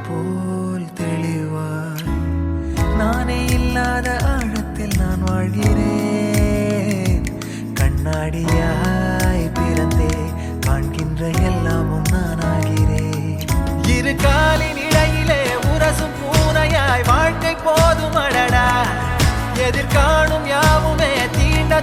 போல் தெளிவாய் நானே இல்லாத ஆழத்தில் நான் வாழ்கிறேன். கண்ணாடியாய் பிறந்தே காண்கின்ற எல்லாமும் நான் ஆகிறேன். இரு காலின் இடையிலே உரசும் பூனையாய் வாழ்க்கை போதும் அடடா. எதிர்காணும் யாவுமே தீண்ட